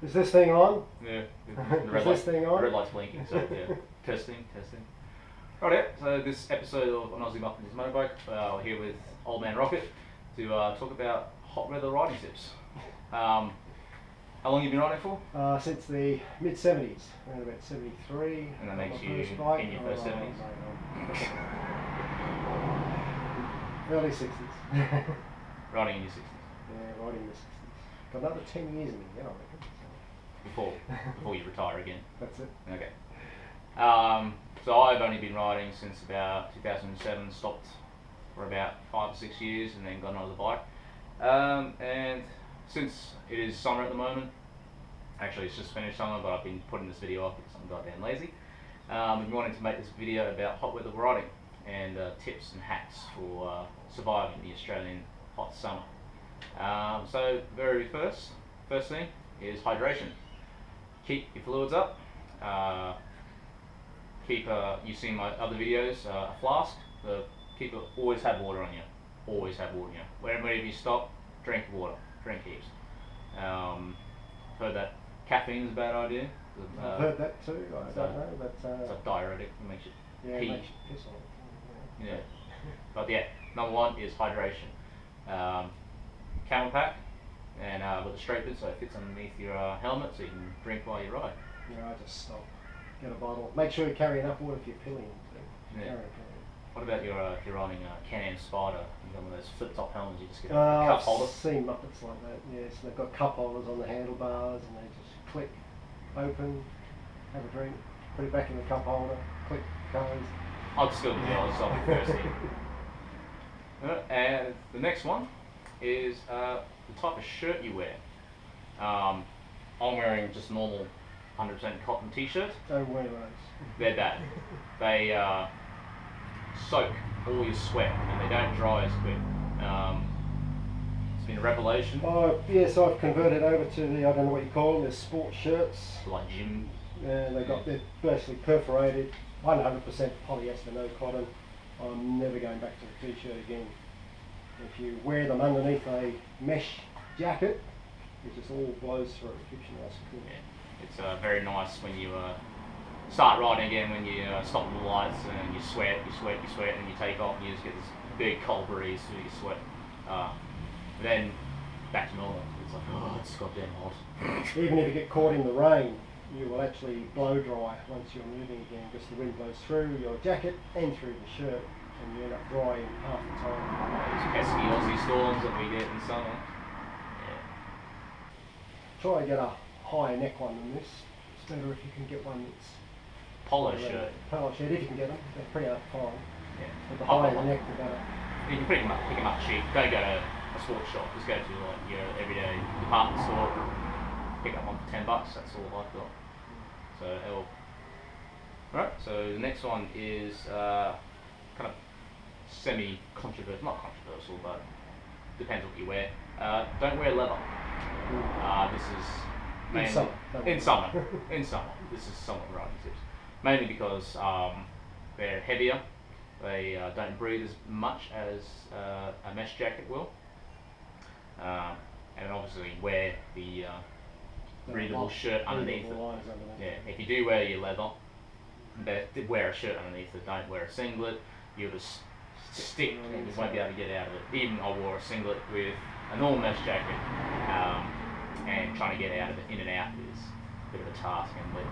Is this thing on? Yeah. Is this thing on? The red light's blinking, so yeah. testing. Right, so this episode of An Aussie Muffin is Motorbike, we're here with Old Man Rocket to talk about hot weather riding tips. How long have you been riding for? Since the mid-70s, around about 73. And that makes you in your first 70s? Early 60s. Riding in your 60s? Yeah, riding in the 60s. Got another 10 years in me, I reckon. Before you retire again? That's it. Okay. So I've only been riding since about 2007, stopped for about 5 or 6 years and then got another bike. And since it is summer at the moment, actually it's just finished summer, but I've been putting this video off because I'm goddamn lazy. I've been wanting to make this video about hot weather riding and tips and hacks for surviving the Australian hot summer. So very first thing is hydration. Keep your fluids up. You've seen my other videos, a flask. Always have water on you. Always have water on you. Wherever you stop, drink water. Drink heaps. Heard that caffeine's a bad idea. I've heard that too. I don't know, but it's a diuretic. It makes you pee. It makes you piss on it. Yeah. But yeah, number one is hydration. Camel pack and with a straight bit so it fits underneath your helmet so you can drink while you ride. Yeah, I just stop. Get a bottle. Make sure you carry enough water for your pillion. Yeah. What about if you're riding a Can-Am Spider? You got one of those flip-top helmets. You just get a cup holder. I've seen Muppets like that. Yes, they've got cup holders on the handlebars, and they just click, open, have a drink, put it back in the cup holder, click, goes. I'd still do that. I'll be first here. And the next one is the type of shirt you wear. I'm wearing just normal 100% cotton t-shirt. Don't wear those. They're bad. They soak all your sweat and they don't dry as quick. It's been a revelation. Oh yes, I've converted over to the, I don't know what you call them, they're sports shirts. Like gym. Yeah, they're basically perforated, 100% polyester, no cotton. I'm never going back to the t-shirt again. If you wear them underneath a mesh jacket, it just all blows through. It keeps you nice and cool. Yeah. It's very nice when you start riding again, when you stop at the lights and you sweat, and you take off and you just get this big cold breeze through your sweat. Then back to normal. It's like, oh, it's goddamn hot. Even if you get caught in the rain, you will actually blow dry once you're moving again, because the wind blows through your jacket and through the shirt, and you end up drying half the time. Those pesky Aussie storms that we get in summer. Yeah. Try to get a higher neck one than this. It's better if you can get one that's polo shirt. Polo shirt, if you can get them. They're pretty hard to find. Yeah. But the higher the neck, the better. You can pick them up cheap. Don't go to a sports shop. Just go to like your everyday department store. Pick up one for $10. That's all I've got. So it'll. Right. So the next one is kind of semi-controversial, not controversial, but depends what you wear. Don't wear leather. This is mainly in summer. This is somewhat riding tips. Mainly because they're heavier. They don't breathe as much as a mesh jacket will. And obviously wear the breathable shirt underneath it. Yeah, if you do wear your leather, wear a shirt underneath it. Don't wear a singlet. You'll just stick and you won't be able to get out of it. Even I wore a singlet with a normal mesh jacket, and trying to get out of it, in and out, is a bit of a task. And by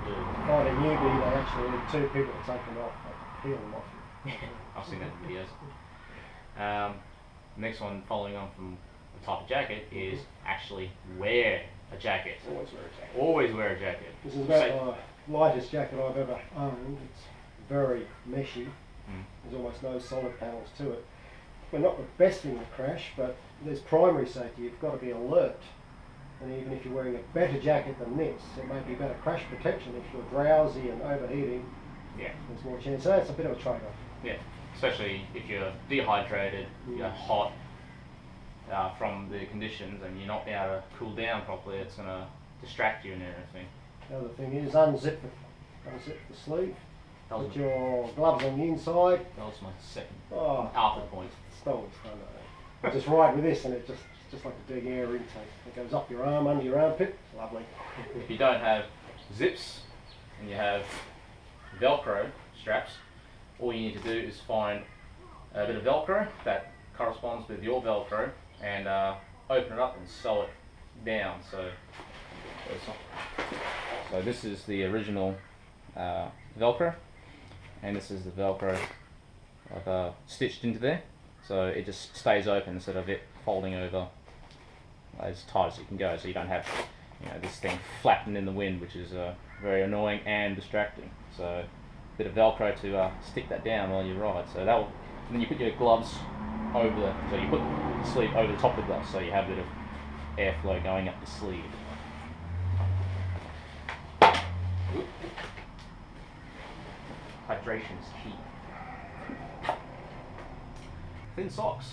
the newbie, they actually need two people to take them off, like peel them off. I've seen that in videos. Next one, following on from the type of jacket, is actually wear a jacket. Always wear a jacket. Always wear a jacket. This is about the lightest jacket I've ever owned. It's very meshy. There's almost no solid panels to it. We're not the best in the crash, but there's primary safety. You've got to be alert. And even if you're wearing a better jacket than this, it may be better crash protection. If you're drowsy and overheating, yeah, there's more chance. So it's a bit of a trade-off. Yeah, especially if you're dehydrated, you're hot from the conditions, and you're not able to cool down properly. It's going to distract you and everything. The other thing is unzip the sleeve. Put your gloves on the inside. That was my second after point. Stolen. Just ride with this and it just just like a big air intake. It goes up your arm, under your armpit. Lovely. If you don't have zips and you have Velcro straps, all you need to do is find a bit of Velcro that corresponds with your Velcro and open it up and sew it down. So this is the original Velcro, and this is the Velcro I've stitched into there, so it just stays open instead of it folding over as tight as it can go, so you don't have this thing flapping in the wind, which is very annoying and distracting. So a bit of Velcro to stick that down while you ride. So then you put your gloves over so you put the sleeve over the top of the gloves, so you have a bit of airflow going up the sleeve. Hydration is key. Thin socks.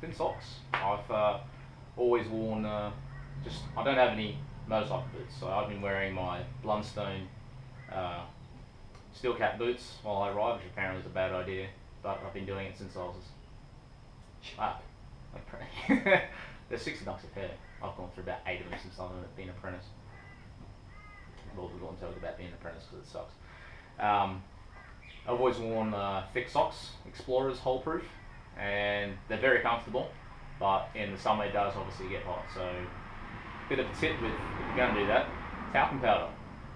Thin socks. I've always worn I don't have any motorcycle boots, so I've been wearing my Blundstone steel cap boots while I ride, which apparently is a bad idea, but I've been doing it since I was they're $60 a pair. I've gone through about 8 of them since I've been an apprentice. Well, we won't talk about being an apprentice because it sucks. I've always worn thick socks, Explorers, hole proof, and they're very comfortable, but in the summer it does obviously get hot, so a bit of a tip if you're going to do that, talcum powder.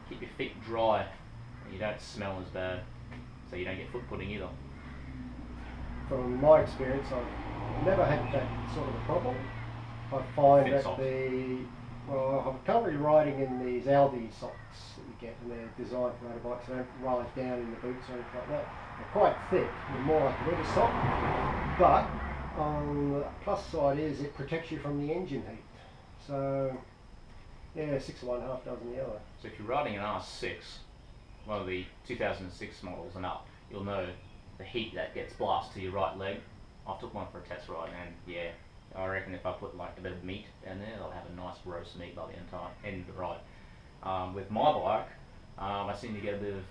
Keep your feet dry and you don't smell as bad, so you don't get foot pudding either. From my experience, I've never had that sort of a problem. I find Thin that socks. I'm currently riding in these Aldi socks that you get, and they're designed for motorbikes. They don't ride down in the boots or anything like that. They're quite thick, they're more like a winter sock, but on the plus side is it protects you from the engine heat. So yeah, 6 of one, half dozen the other. So if you're riding an R6, one of the 2006 models and up, you'll know the heat that gets blasted to your right leg. I took one for a test ride, and yeah, I reckon if I put like a bit of meat down there, I'll have a nice roast meat by the end of the ride. With my bike, I seem to get a bit of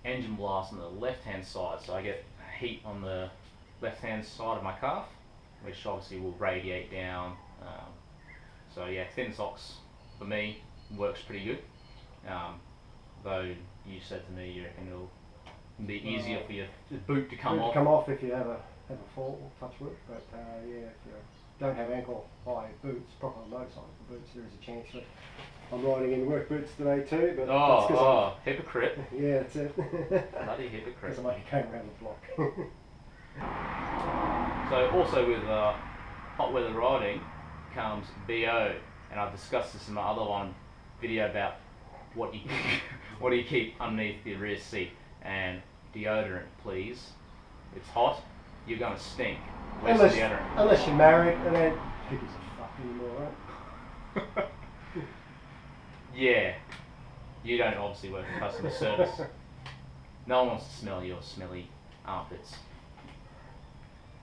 engine blast on the left-hand side, so I get heat on the left-hand side of my calf, which obviously will radiate down. So yeah, thin socks for me works pretty good. Though you said to me you reckon it'll be easier for your boot to come off. If you have a fall, touch wood. But yeah, if you don't have ankle-high boots, proper motorcycle boots, there is a chance that I'm riding in work boots today too. But that's 'cause hypocrite. Yeah, that's it. Bloody hypocrite. Because I'm only came around the block. So also with hot weather riding comes BO, and I've discussed this in my other video about what do you keep underneath the rear seat, and deodorant, please. It's hot, you're going to stink. Where's the deodorant? Unless you're married, and then who gives a fuck anymore, right? Yeah, you don't obviously work in customer service. No one wants to smell your smelly armpits.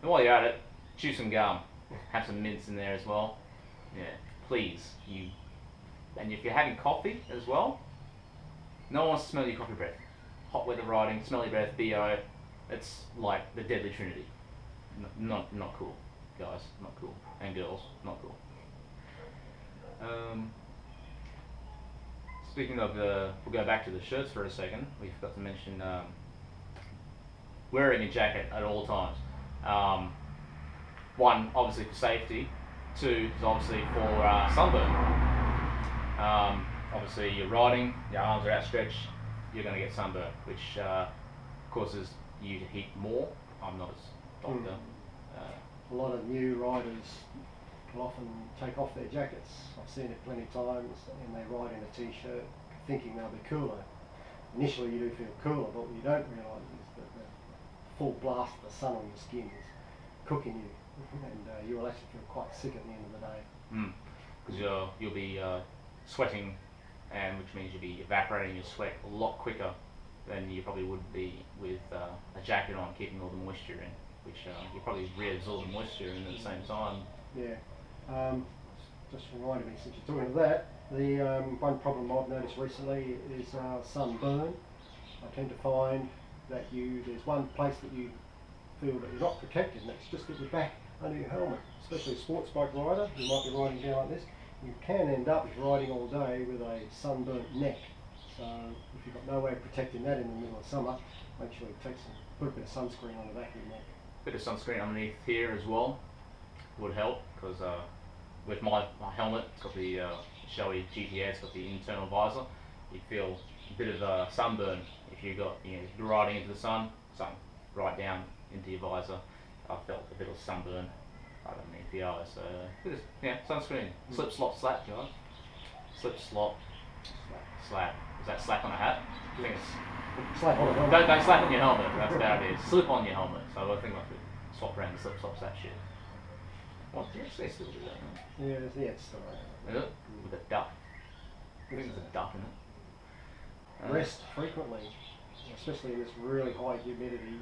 And while you're at it, chew some gum. Have some mints in there as well. Yeah, please. And if you're having coffee as well, no one wants to smell your coffee breath. Hot weather riding, smelly breath, BO. It's like the deadly trinity. Not cool, guys. Not cool. And girls, not cool. Speaking of we'll go back to the shirts for a second. We forgot to mention wearing a jacket at all times. One, obviously for safety. Two, is obviously for sunburn. Obviously you're riding, your arms are outstretched, you're going to get sunburn, which causes you to heat more. I'm not a doctor. A lot of new riders will often take off their jackets. I've seen it plenty of times, and they ride in a t-shirt thinking they'll be cooler. Initially you do feel cooler, but what you don't realise is that the full blast of the sun on your skin is cooking you, and you will actually feel quite sick at the end of the day. Because you'll be sweating, and which means you'll be evaporating your sweat a lot quicker than you probably would be with a jacket on, keeping all the moisture in, which you probably reabsorb the moisture in at the same time. Yeah. Just reminded me, since you're talking of that, the one problem I've noticed recently is sunburn. I tend to find that there's one place that you feel that you're not protected, and that's just at the back under your helmet. especially a sports bike rider, you might be riding down like this, you can end up riding all day with a sunburnt neck. So if you've got no way of protecting that in the middle of summer, make sure you put a bit of sunscreen on the back of your neck. Bit of sunscreen underneath here as well would help, because with my helmet, it's got the Shoei GTS, it's got the internal visor. You feel a bit of sunburn if you're riding into the sun right down into your visor. I felt a bit of sunburn underneath the eyes. So sunscreen. Slip, slop, slap, guys. Slip, slop, slap. Is that slap on a hat? I think it's Slap on the helmet. Don't slap on your helmet. That's about it. Slip on your helmet. So I think I could swap around the slip, slop, slap shit. What? Yes, they still do that. Right? Yeah, it's still around. Is it? With a duck. I think there's a duck in it. Rest frequently, especially in this really high humidity.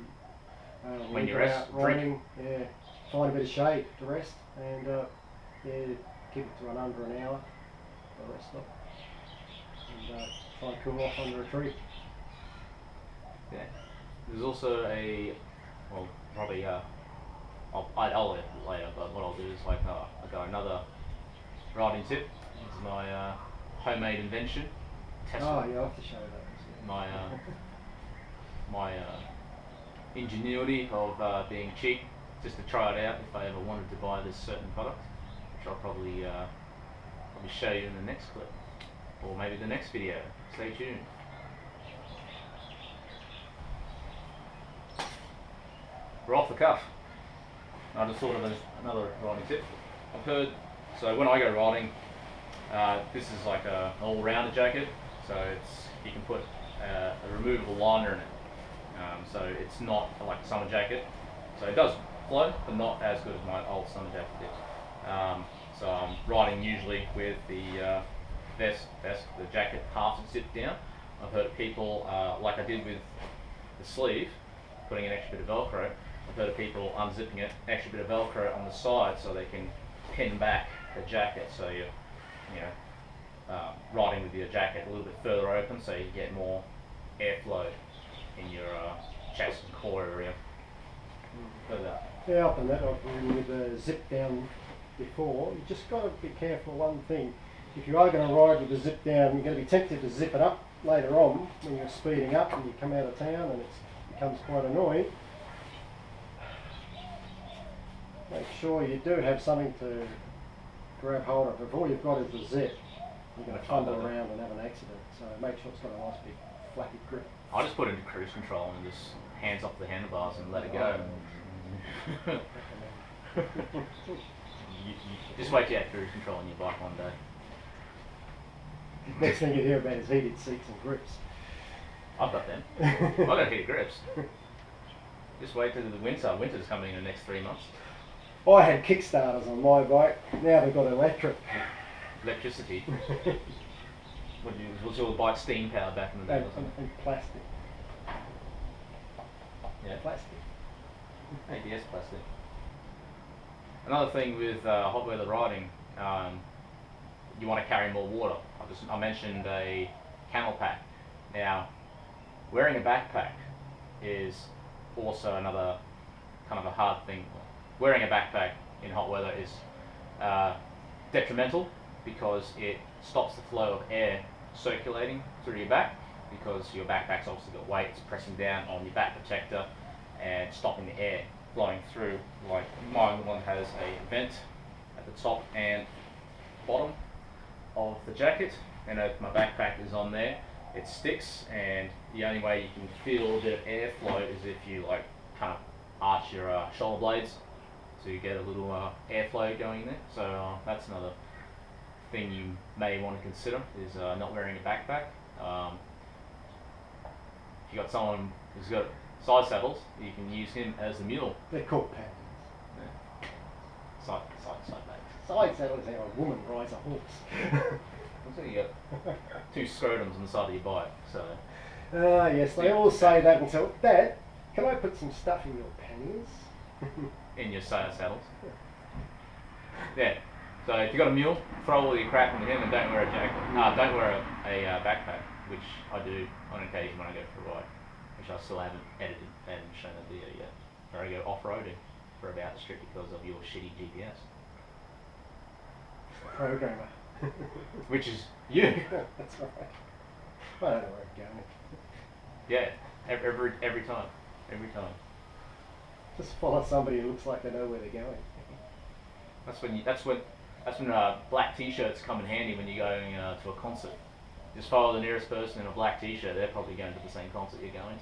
When you go rest, out riding, find a bit of shade to rest, and keep it to under an hour for rest stop, and try and cool off under a tree. Yeah. There's also probably I'll let it later, but what I'll do is I got another riding tip. This is my homemade invention. Oh, you have to show that. My ingenuity of being cheap, just to try it out if I ever wanted to buy this certain product, which I'll probably show you in the next clip, or maybe the next video. Stay tuned. We're off the cuff. I just thought of another riding tip. I've heard, so when I go riding, this is like an all-rounder jacket, so you can put a removable liner in it. So it's not like a summer jacket. So it does flow, but not as good as my old summer jacket did. So I'm riding usually with the vest, the jacket half zipped down. I've heard people, like I did with the sleeve, putting an extra bit of Velcro. I've heard of people unzipping it, extra bit of Velcro on the side so they can pin back the jacket, so you're riding with your jacket a little bit further open, so you get more airflow in your chest and core area. Yeah, up and that I've ridden with a zip down before. You just got to be careful one thing. If you are going to ride with the zip down, you're going to be tempted to zip it up later on when you're speeding up and you come out of town and it becomes quite annoying. Make sure you do have something to grab hold of. If all you've got is the zip, you're going to fumble around and have an accident. So make sure it's got a nice big flappy grip. I just put it into cruise control and just hands off the handlebars and let it go. Just wait till you have cruise control on your bike one day. Next thing you hear about is heated seats and grips. I've got them. I've got heated grips. Just wait till the winter. Winter's coming in the next 3 months. I had Kickstarters on my bike. Now they've got electric. Electricity. Was your bike steam powered back in the day? And plastic. Yeah. Plastic. ABS plastic. Another thing with hot weather riding, you want to carry more water. I mentioned a camel pack. Now, wearing a backpack is also another kind of a hard thing. Wearing a backpack in hot weather is detrimental because it stops the flow of air circulating through your back, because your backpack's obviously got weight, it's pressing down on your back protector and stopping the air flowing through. Like my one has a vent at the top and bottom of the jacket, and if my backpack is on there, it sticks, and the only way you can feel a bit of airflow is if you like kind of arch your shoulder blades so you get a little airflow going in there. So that's another thing you may want to consider, is not wearing a backpack. If you got someone who's got side saddles, you can use him as a mule. They're called paddles. Yeah. Side bags. Side saddle is how a woman rides a horse. So you got two scrotums on the side of your bike. So. Yes, they all say that until, Dad, can I put some stuff in your panties? In your saddles. Yeah. So if you've got a mule, throw all your crap into him and don't wear a jacket. Don't wear a backpack, which I do on occasion when I go for a ride, which I still haven't edited and shown the video yet. Or I go off-roading for about the strip because of your shitty GPS. programmer. Which is you. That's right. I don't know where I'm going. Yeah, every time. Just follow somebody who looks like they know where they're going. That's when black t-shirts come in handy when you're going to a concert. Just follow the nearest person in a black t-shirt. They're probably going to the same concert you're going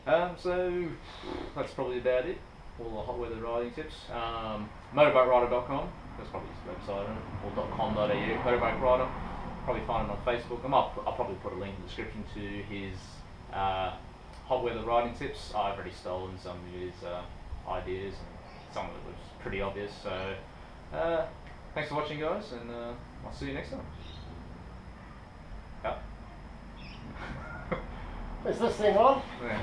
to. So that's probably about it. All the hot weather riding tips. Motorboatrider.com. That's probably his website, or .com.au. Motorbike Rider. Probably find him on Facebook. I'll probably put a link in the description to his hot weather riding tips. I've already stolen some of his ideas, and some of it was pretty obvious. So thanks for watching, guys, and I'll see you next time. Yeah. Is this thing on? Yeah.